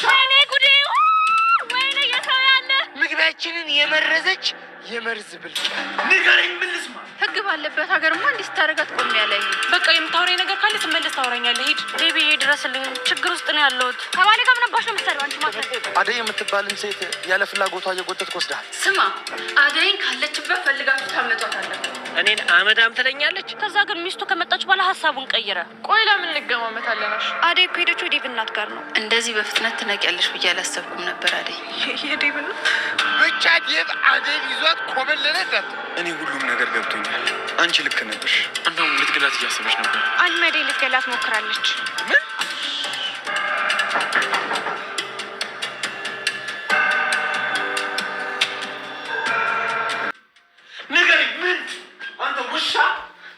ወይኔ ጉዴ ወይኔ የሰው ያለ ምግባችንን የመረዘች የመርዝ ብልጥ ንገረኝ ምን ልስማ ህግ ባለበት ሀገርማ እንዲህ ስታደርጋት ቆም ያለኝ በቃ የምታወራኝ ነገር ካለ ትመለስ ታወራኛለህ ሂድ ቤቢ ድረስልኝ ችግር ውስጥ ነው ያለሁት ከባሌ ጋር ምን አባሽ ነው የምትሰሪው አንቺ ማለት አደይ የምትባልን ሴት ያለ ፍላጎቷ እየጎተትክ ወስደሃል ስማ አደይን ካለችበት ፈልጋችሁ ታመጧታላችሁ እኔን አመዳም ትለኛለች ከዛ ግን ሚስቱ ከመጣች በኋላ ሀሳቡን ቀይረ ቆይ ለምን እንገማመታለናሽ አደይ ሄደችው ዴቭ እናት ጋር ነው እንደዚህ በፍጥነት ትነቂያለሽ ብዬ አላሰብኩም ነበር አደይ የዴቭ እናት ብቻ ዴቭ አደይ ይዟት ኮበለለላት እኔ ሁሉም ነገር ገብቶኛል አንቺ ልክ ነበርሽ እንደውም ልትገላት እያሰበች ነበር አልመዴ ልትገላት ሞክራለች ምን ንገረኝ ምን አንተ ውሻ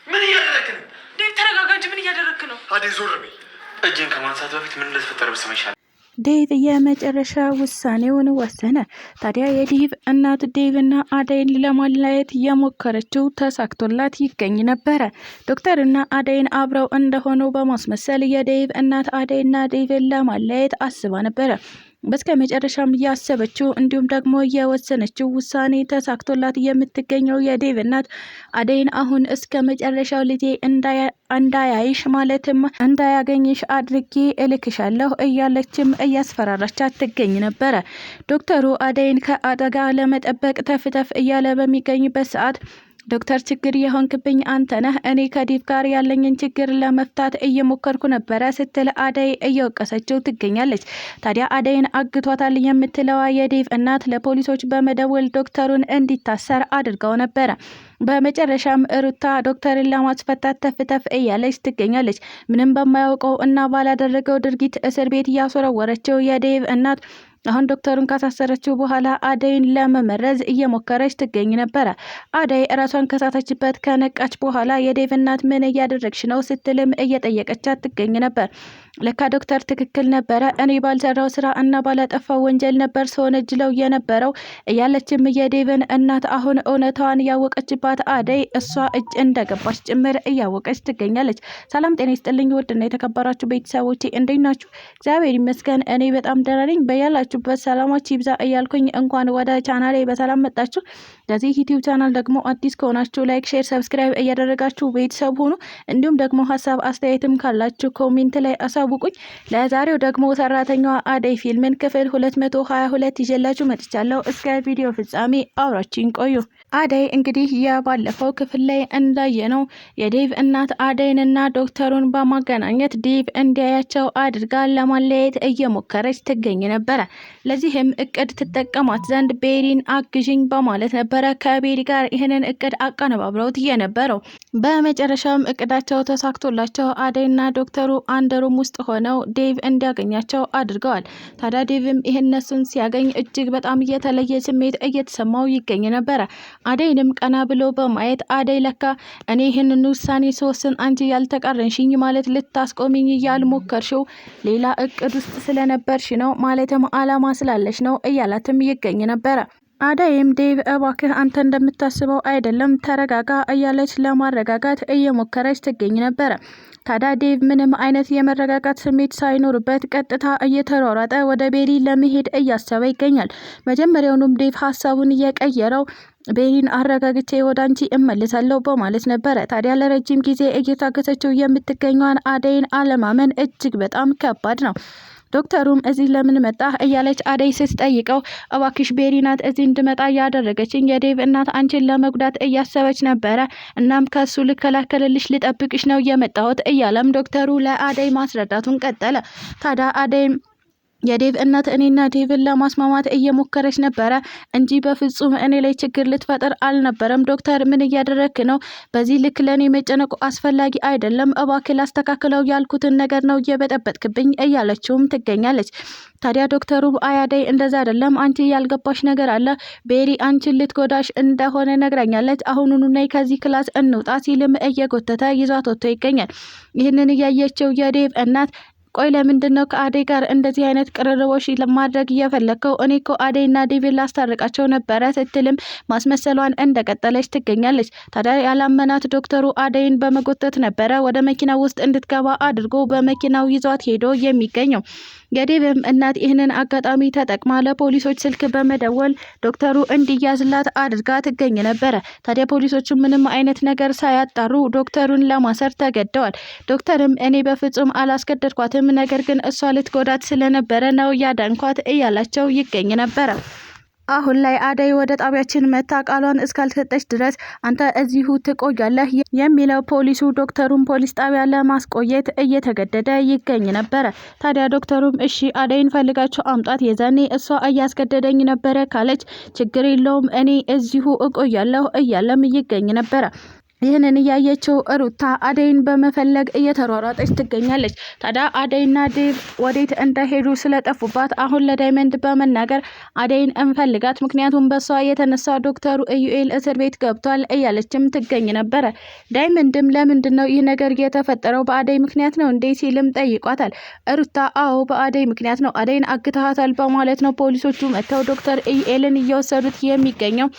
ምን እያደረግህ ነው ዴቭ ተረጋጋ እንጂ ምን እያደረግህ ነው አደይ ዞር በይ እጅን ከማንሳት በፊት ምን እንደተፈጠረ ብትሰማ ይሻላል ዴቭ የመጨረሻ ውሳኔውን ወሰነ። ታዲያ የዴቭ እናት ዴቭና አደይን ለማለያየት የሞከረችው ተሳክቶላት ይገኝ ነበረ። ዶክተርና አደይን አብረው እንደሆኑ በማስመሰል የዴቭ እናት አደይና ዴቭን ለማለያየት አስባ ነበረ። በስከ መጨረሻም ያሰበችው እንዲሁም ደግሞ የወሰነችው ውሳኔ ተሳክቶላት የምትገኘው የዴቭ እናት አደይን አሁን እስከ መጨረሻው ልጄ እንዳያይሽ ማለትም እንዳያገኝሽ አድርጌ እልክሻለሁ እያለችም እያስፈራራቻት ትገኝ ነበረ። ዶክተሩ አደይን ከአደጋ ለመጠበቅ ተፍተፍ እያለ በሚገኝበት ሰዓት ዶክተር ችግር የሆንክብኝ አንተ ነህ እኔ ከዴቭ ጋር ያለኝን ችግር ለመፍታት እየሞከርኩ ነበረ ስትል አደይ እየወቀሰችው ትገኛለች። ታዲያ አደይን አግቷታል የምትለዋ የዴቭ እናት ለፖሊሶች በመደወል ዶክተሩን እንዲታሰር አድርገው ነበረ። በመጨረሻም ሩታ ዶክተርን ለማስፈታት ተፍተፍ እያለች ትገኛለች። ምንም በማያውቀው እና ባላደረገው ድርጊት እስር ቤት እያስወረወረችው የዴቭ እናት አሁን ዶክተሩን ካሳሰረችው በኋላ አደይን ለመመረዝ እየሞከረች ትገኝ ነበረ። አደይ ራሷን ከሳተችበት ከነቃች በኋላ የዴቭ እናት ምን እያደረግሽ ነው ስትልም እየጠየቀቻት ትገኝ ነበር። ለካ ዶክተር ትክክል ነበረ፣ እኔ ባልሰራው ስራ እና ባላጠፋው ወንጀል ነበር ስወነጅለው የነበረው እያለችም የዴቭን እናት አሁን እውነታዋን ያወቀችባት አደይ እሷ እጅ እንደገባች ጭምር እያወቀች ትገኛለች። ሰላም ጤና ይስጥልኝ ውድና የተከበራችሁ ቤተሰቦቼ እንዴት ናችሁ? እግዚአብሔር ይመስገን እኔ በጣም ደህና ነኝ። በያላችሁበት ሰላማችሁ ይብዛ እያልኩኝ እንኳን ወደ ቻናሌ በሰላም መጣችሁ። ለዚህ ዩቲዩብ ቻናል ደግሞ አዲስ ከሆናችሁ ላይክ፣ ሼር፣ ሰብስክራይብ እያደረጋችሁ ቤተሰብ ሁኑ። እንዲሁም ደግሞ ሀሳብ አስተያየትም ካላችሁ ኮሜንት ላይ አሳውቁኝ። ለዛሬው ደግሞ ሰራተኛዋ አደይ ፊልምን ክፍል 222 ይዤላችሁ መጥቻለሁ። እስከ ቪዲዮ ፍጻሜ አብራችሁኝ ቆዩ። አደይ እንግዲህ የባለፈው ክፍል ላይ እንዳየነው የዴቭ እናት አደይንና ዶክተሩን በማገናኘት ዴቭ እንዲያያቸው አድርጋ ለማለያየት እየሞከረች ትገኝ ነበረ። ለዚህም እቅድ ትጠቀማት ዘንድ ቤሪን አግዥኝ በማለት ነበረ ከቤሪ ጋር ይህንን እቅድ አቀነባብረውት የነበረው። በመጨረሻም እቅዳቸው ተሳክቶላቸው አደይና ዶክተሩ አንድ ሩም ውስጥ ሆነው ዴቭ እንዲያገኛቸው አድርገዋል። ታዲያ ዴቭም ይህነሱን ሲያገኝ እጅግ በጣም የተለየ ስሜት እየተሰማው ይገኝ ነበረ። አደይንም ቀና ብሎ በማየት አደይ ለካ እኔ ይህንን ውሳኔ ስወስን አንቺ ያልተቃረንሽኝ ማለት ልታስቆሚኝ ያልሞከርሽው ሌላ እቅድ ውስጥ ስለነበርሽ ነው ማለትም አላማ ስላለሽ ነው እያላትም ይገኝ ነበረ። አደይም ዴቭ እባክህ አንተ እንደምታስበው አይደለም ተረጋጋ እያለች ለማረጋጋት እየሞከረች ትገኝ ነበረ። ታዲያ ዴቭ ምንም አይነት የመረጋጋት ስሜት ሳይኖርበት ቀጥታ እየተሯሯጠ ወደ ቤሪ ለመሄድ እያሰበ ይገኛል። መጀመሪያውኑም ዴቭ ሀሳቡን እየቀየረው ቤሪን አረጋግቼ ወደ አንቺ እመልሳለሁ በማለት ነበረ። ታዲያ ለረጅም ጊዜ እየታገሰችው የምትገኘዋን አደይን አለማመን እጅግ በጣም ከባድ ነው። ዶክተሩም እዚህ ለምን መጣ እያለች አደይ ስትጠይቀው እባክሽ ቤሪ ናት እዚህ እንድመጣ ያደረገችኝ የዴቭ እናት አንቺን ለመጉዳት እያሰበች ነበረ እናም ከሱ ልከላከልልሽ ልጠብቅሽ ነው የመጣሁት እያለም ዶክተሩ ለአደይ ማስረዳቱን ቀጠለ። ታዲያ አደይ የዴቭ እናት እኔና ዴቭን ለማስማማት እየሞከረች ነበረ እንጂ በፍጹም እኔ ላይ ችግር ልትፈጥር አልነበረም። ዶክተር ምን እያደረክ ነው? በዚህ ልክ ለእኔ መጨነቁ አስፈላጊ አይደለም። እባክህ ላስተካክለው ያልኩትን ነገር ነው እየበጠበጥክብኝ እያለችውም ትገኛለች። ታዲያ ዶክተሩ አያደይ እንደዛ አይደለም፣ አንቺ ያልገባሽ ነገር አለ። ቤሪ አንቺን ልትጎዳሽ እንደሆነ ነግራኛለች። አሁኑኑ ነይ ከዚህ ክላስ እንውጣ ሲልም እየጎተተ ይዟት ወጥቶ ይገኛል። ይህንን እያየችው የዴቭ እናት ቆይ ለምንድን ነው ከአደይ ጋር እንደዚህ አይነት ቅርርቦች ለማድረግ እየፈለከው? እኔ እኮ አደይና ዴቭን ላስታርቃቸው ነበረ ስትልም ማስመሰሏን እንደቀጠለች ትገኛለች። ታዲያ ያላመናት ዶክተሩ አደይን በመጎተት ነበረ ወደ መኪናው ውስጥ እንድትገባ አድርጎ በመኪናው ይዟት ሄዶ የሚገኘው። የዴቭም እናት ይህንን አጋጣሚ ተጠቅማ ለፖሊሶች ስልክ በመደወል ዶክተሩ እንዲያዝላት አድርጋ ትገኝ ነበረ። ታዲያ ፖሊሶቹ ምንም አይነት ነገር ሳያጣሩ ዶክተሩን ለማሰር ተገደዋል። ዶክተርም እኔ በፍጹም አላስገደድኳትም፣ ነገር ግን እሷ ልትጎዳት ስለነበረ ነው ያዳንኳት እያላቸው ይገኝ ነበረ። አሁን ላይ አደይ ወደ ጣቢያችን መታ ቃሏን እስካልሰጠች ድረስ አንተ እዚሁ ትቆያለህ የሚለው ፖሊሱ ዶክተሩን ፖሊስ ጣቢያ ለማስቆየት እየተገደደ ይገኝ ነበረ። ታዲያ ዶክተሩም እሺ አደይን ፈልጋችሁ አምጣት፣ የዛኔ እሷ እያስገደደኝ ነበረ ካለች ችግር የለውም እኔ እዚሁ እቆያለሁ እያለም ይገኝ ነበረ። ይህንን እያየችው ሩታ አደይን በመፈለግ እየተሯሯጠች ትገኛለች። ታዲያ አደይና ዴቭ ወዴት እንደሄዱ ስለጠፉባት አሁን ለዳይመንድ በመናገር አደይን እንፈልጋት፣ ምክንያቱም በሷ የተነሳ ዶክተሩ ኢዩኤል እስር ቤት ገብቷል እያለችም ትገኝ ነበረ። ዳይመንድም ለምንድነው ይህ ነገር የተፈጠረው በአደይ ምክንያት ነው እንዴ ሲልም ጠይቋታል። ሩታ አዎ በአደይ ምክንያት ነው፣ አደይን አግተሃታል በማለት ነው ፖሊሶቹ መጥተው ዶክተር ኢዩኤልን እየወሰዱት የሚገኘው።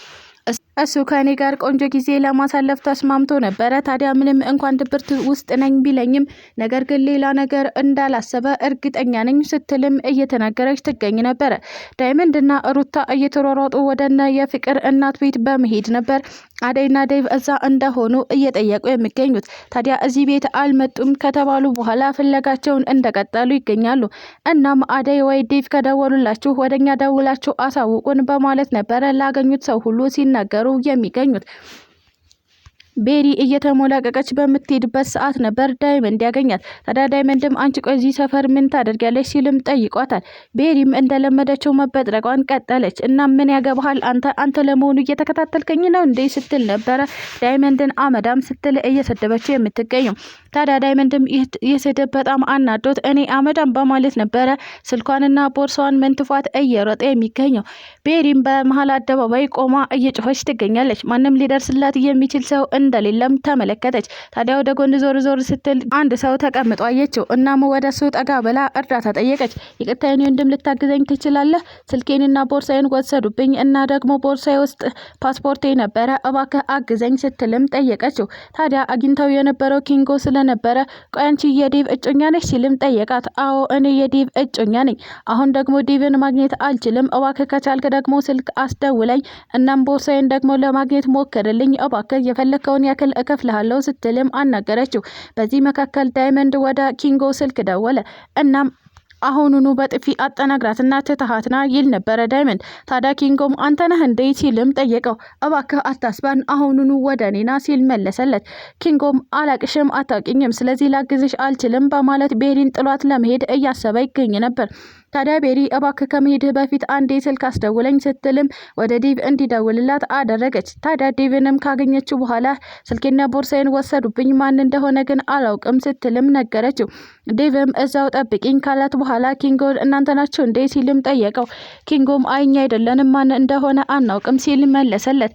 እሱ ከኔ ጋር ቆንጆ ጊዜ ለማሳለፍ ተስማምቶ ነበረ። ታዲያ ምንም እንኳን ድብርት ውስጥ ነኝ ቢለኝም ነገር ግን ሌላ ነገር እንዳላሰበ እርግጠኛ ነኝ ስትልም እየተናገረች ትገኝ ነበረ። ዳይመንድና ሩታ እየተሯሯጡ ወደነ የፍቅር እናት ቤት በመሄድ ነበር አደይና ዴቭ እዛ እንደሆኑ እየጠየቁ የሚገኙት። ታዲያ እዚህ ቤት አልመጡም ከተባሉ በኋላ ፍለጋቸውን እንደቀጠሉ ይገኛሉ። እናም አደይ ወይ ዴቭ ከደወሉላችሁ ወደኛ ደውላችሁ አሳውቁን በማለት ነበረ ላገኙት ሰው ሁሉ ሲናገሩ የሚገኙት። ቤሪ እየተሞላቀቀች በምትሄድበት ሰዓት ነበር ዳይመንድ ያገኛት። ታዲያ ዳይመንድም አንቺ ቆይ እዚህ ሰፈር ምን ታደርጊያለሽ ሲልም ጠይቋታል። ቤሪም እንደለመደችው መበጥረቋን ቀጠለች። እና ምን ያገባሃል አንተ ለመሆኑ እየተከታተልከኝ ነው እንዴ ስትል ነበረ ዳይመንድን አመዳም ስትል እየሰደበችው የምትገኘው። ታዲያ ዳይመንድም ይህ ስድብ በጣም አናዶት እኔ አመዳም በማለት ነበረ ስልኳንና ቦርሳዋን መንትፏት እየሮጠ የሚገኘው። ቤሪም በመሀል አደባባይ ቆማ እየጮኸች ትገኛለች። ማንም ሊደርስላት የሚችል ሰው እንደሌለም ተመለከተች። ታዲያ ወደ ጎን ዞር ስትል አንድ ሰው ተቀምጦ አየችው። እናም ወደሱ ጠጋ ብላ እርዳታ ጠየቀች። ይቅርታ የኔ ወንድም ልታግዘኝ ትችላለህ? ስልኬንና ቦርሳዬን ወሰዱብኝ እና ደግሞ ቦርሳዬ ውስጥ ፓስፖርቴ ነበረ፣ እባክህ አግዘኝ ስትልም ጠየቀችው። ታዲያ አግኝተው የነበረው ኪንጎ ስለነበረ ቆይ አንቺ የዴቭ እጮኛ ነሽ ሲልም ጠየቃት። አዎ እኔ የዴቭ እጮኛ ነኝ። አሁን ደግሞ ዴቭን ማግኘት አልችልም፣ እባክህ ከቻልክ ደግሞ ስልክ አስደውለኝ፣ እናም ቦርሳዬን ደግሞ ለማግኘት ሞክርልኝ፣ እባክህ የፈለከውን ያክል እከፍልሃለሁ ስትልም አናገረችው። በዚህ መካከል ዳይመንድ ወደ ኪንጎ ስልክ ደወለ። እናም አሁኑኑ በጥፊ አጠናግራትና ትተሃትና ይል ነበረ ዳይመንድ። ታዲያ ኪንጎም አንተ ነህ እንዴ ሲልም ጠየቀው። እባክህ አታስባን አሁኑኑ ወደ እኔና ሲል መለሰለት። ኪንጎም አላቅሽም፣ አታውቂኝም፣ ስለዚህ ላግዝሽ አልችልም በማለት ቤሪን ጥሏት ለመሄድ እያሰበ ይገኝ ነበር። ታዲያ ቤሪ እባክህ ከመሄድህ በፊት አንዴ ስልክ አስደውለኝ ስትልም ወደ ዴቭ እንዲደውልላት አደረገች። ታዲያ ዴቭንም ካገኘችው በኋላ ስልኬና ቦርሳዬን ወሰዱብኝ፣ ማን እንደሆነ ግን አላውቅም ስትልም ነገረችው። ዴቭም እዛው ጠብቂኝ ካላት በኋላ ኪንጎ እናንተ ናችሁ እንዴ ሲልም ጠየቀው። ኪንጎም አይኛ አይደለንም፣ ማን እንደሆነ አናውቅም ሲል መለሰለት።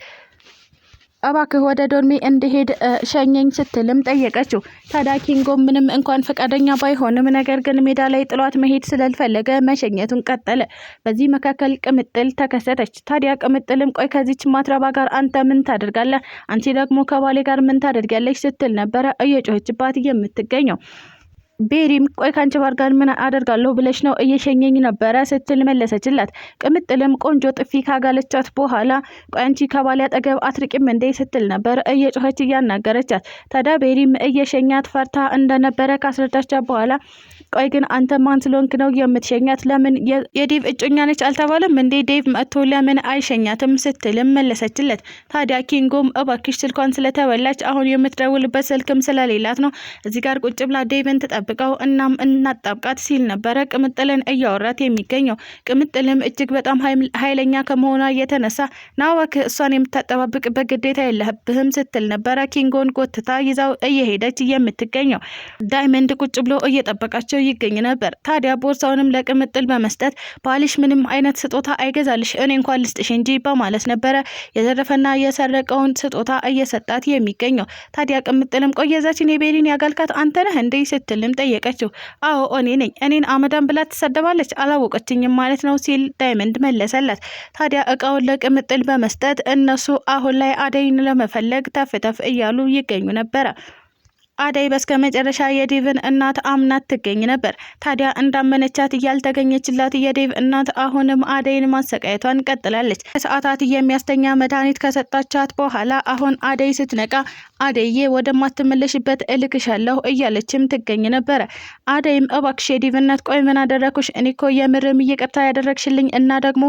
እባክህ ወደ ዶርሜ እንዲሄድ ሸኘኝ ስትልም ጠየቀችው። ታዲያ ኪንጎም ምንም እንኳን ፈቃደኛ ባይሆንም ነገር ግን ሜዳ ላይ ጥሏት መሄድ ስላልፈለገ መሸኘቱን ቀጠለ። በዚህ መካከል ቅምጥል ተከሰተች። ታዲያ ቅምጥልም ቆይ ከዚች ማትረባ ጋር አንተ ምን ታደርጋለህ? አንቺ ደግሞ ከባሌ ጋር ምን ታደርጊያለሽ? ስትል ነበረ እየጮኸችባት የምትገኘው። ቤሪም ቆይ ካንቺ ጋር ምን አደርጋለሁ ብለሽ ነው እየሸኘኝ ነበረ ስትል መለሰችላት። ቅምጥልም ቆንጆ ጥፊ ካጋለቻት በኋላ ቆይ አንቺ ከባሌ አጠገብ አትርቂም እንዴ ስትል ነበር እየጮኸች እያናገረቻት። ታዲያ ቤሪም እየሸኛት ፈርታ እንደነበረ ካስረዳቻት በኋላ ቆይ ግን አንተ ማን ስለሆንክ ነው የምትሸኛት? ለምን የዴቭ እጮኛ ነች አልተባለም እንዴ? ዴቭ መጥቶ ለምን አይሸኛትም ስትልም መለሰችለት። ታዲያ ኪንጎም እባክሽ ስልኳን ስለተበላች አሁን የምትደውልበት ስልክም ስለሌላት ነው እዚህ ጋር ቁጭ ብላ ዴቭን ተጠብቀው እናም እናጣብቃት ሲል ነበረ ቅምጥልን እያወራት የሚገኘው። ቅምጥልም እጅግ በጣም ኃይለኛ ከመሆኗ የተነሳ ናዋክ እሷን የምታጠባብቅበት ግዴታ የለህብህም ስትል ነበረ ኪንጎን ጎትታ ይዛው እየሄደች የምትገኘው። ዳይመንድ ቁጭ ብሎ እየጠበቃቸው ይገኝ ነበር። ታዲያ ቦርሳውንም ለቅምጥል በመስጠት ባልሽ ምንም አይነት ስጦታ አይገዛልሽ እኔ እንኳን ልስጥሽ እንጂ በማለት ነበረ የዘረፈና የሰረቀውን ስጦታ እየሰጣት የሚገኘው። ታዲያ ቅምጥልም ቆየዛችን የቤሪን ያጋልካት አንተ ነህ እንዴ ስትልም ጠየቀችው። አዎ እኔ ነኝ፣ እኔን አመዳም ብላ ትሰደባለች አላወቀችኝም ማለት ነው ሲል ዳይመንድ መለሰላት። ታዲያ እቃውን ለቅምጥል በመስጠት እነሱ አሁን ላይ አደይን ለመፈለግ ተፍተፍ እያሉ ይገኙ ነበረ። አደይ በስከመጨረሻ የዴቭን እናት አምናት ትገኝ ነበር። ታዲያ እንዳመነቻት ያልተገኘችላት የዴቭ እናት አሁንም አደይን ማሰቃየቷን ቀጥላለች። ሰዓታት የሚያስተኛ መድኃኒት ከሰጣቻት በኋላ አሁን አደይ ስትነቃ አደይዬ ወደማትመለሽበት እልክሻለሁ እያለችም ትገኝ ነበረ። አደይም እባክሽ የዴቭ እናት ቆይ ምን አደረኩሽ? እኔ እኮ የምርም ይቅርታ ያደረግሽልኝ እና ደግሞ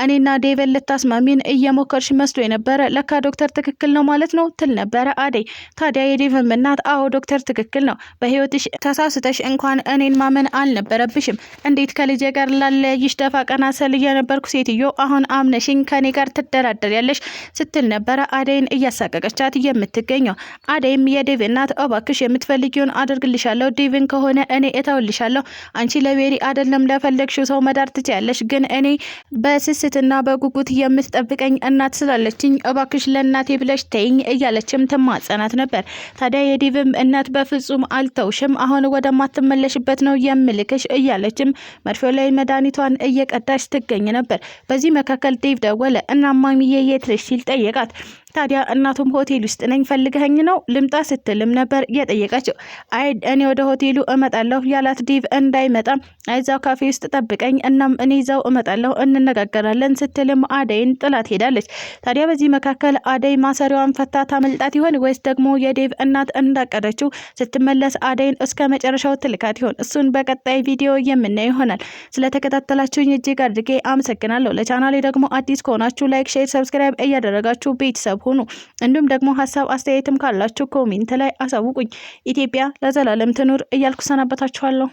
እኔና ዴቭን ልታስማሚን እየሞከርሽ መስሎ ነበረ። ለካ ዶክተር ትክክል ነው ማለት ነው ትል ነበረ አደይ። ታዲያ የዴቭም እናት አዎ ዶክተር ትክክል ነው፣ በህይወትሽ ተሳስተሽ እንኳን እኔን ማመን አልነበረብሽም። እንዴት ከልጄ ጋር ላለይሽ ደፋ ቀና ስል የነበርኩ ሴትዮ አሁን አምነሽኝ ከኔ ጋር ትደራደሪያለሽ ስትል ነበረ አደይን እያሳቀቀቻት የምትገኘው። አደይም የዴቭ እናት እባክሽ የምትፈልጊውን አደርግልሻለሁ፣ ዴቭን ከሆነ እኔ እተውልሻለሁ። አንቺ ለቤሪ አይደለም ለፈለግሽው ሰው መዳር ትችያለሽ፣ ግን እኔ በስስትና በጉጉት የምትጠብቀኝ እናት ስላለችኝ እባክሽ ለእናቴ ብለሽ ተይኝ እያለችም ትማጸናት ነበር። ታዲያ የዴቭም እናት በፍጹም አልተውሽም፣ አሁን ወደማትመለሽበት ነው የምልክሽ እያለችም መርፌው ላይ መድኃኒቷን እየቀዳች ትገኝ ነበር። በዚህ መካከል ዴቭ ደወለ እና ማሚዬ የት ነሽ ሲል ጠየቃት። ታዲያ እናቱም ሆቴል ውስጥ ነኝ ፈልገኸኝ ነው ልምጣ ስትልም ነበር የጠየቀችው። አይ እኔ ወደ ሆቴሉ እመጣለሁ ያላት ዴቭ እንዳይመጣ እዛው ካፌ ውስጥ ጠብቀኝ፣ እናም እኔ እዛው እመጣለሁ እንነጋገራለን ስትልም አደይን ጥላት ሄዳለች። ታዲያ በዚህ መካከል አደይ ማሰሪያዋን ፈታ ታመልጣት ይሆን ወይስ ደግሞ የዴቭ እናት እንዳቀደችው ስትመለስ አደይን እስከ መጨረሻው ትልካት ይሆን? እሱን በቀጣይ ቪዲዮ የምናየው ይሆናል። ስለተከታተላችሁኝ እጅግ አድርጌ አመሰግናለሁ። ለቻናሌ ደግሞ አዲስ ከሆናችሁ ላይክ፣ ሼር፣ ሰብስክራይብ እያደረጋችሁ ቤተሰብ ሁኑ። እንዲሁም ደግሞ ሀሳብ አስተያየትም ካላችሁ ኮሜንት ላይ አሳውቁኝ። ኢትዮጵያ ለዘላለም ትኑር እያልኩ ሰናበታችኋለሁ።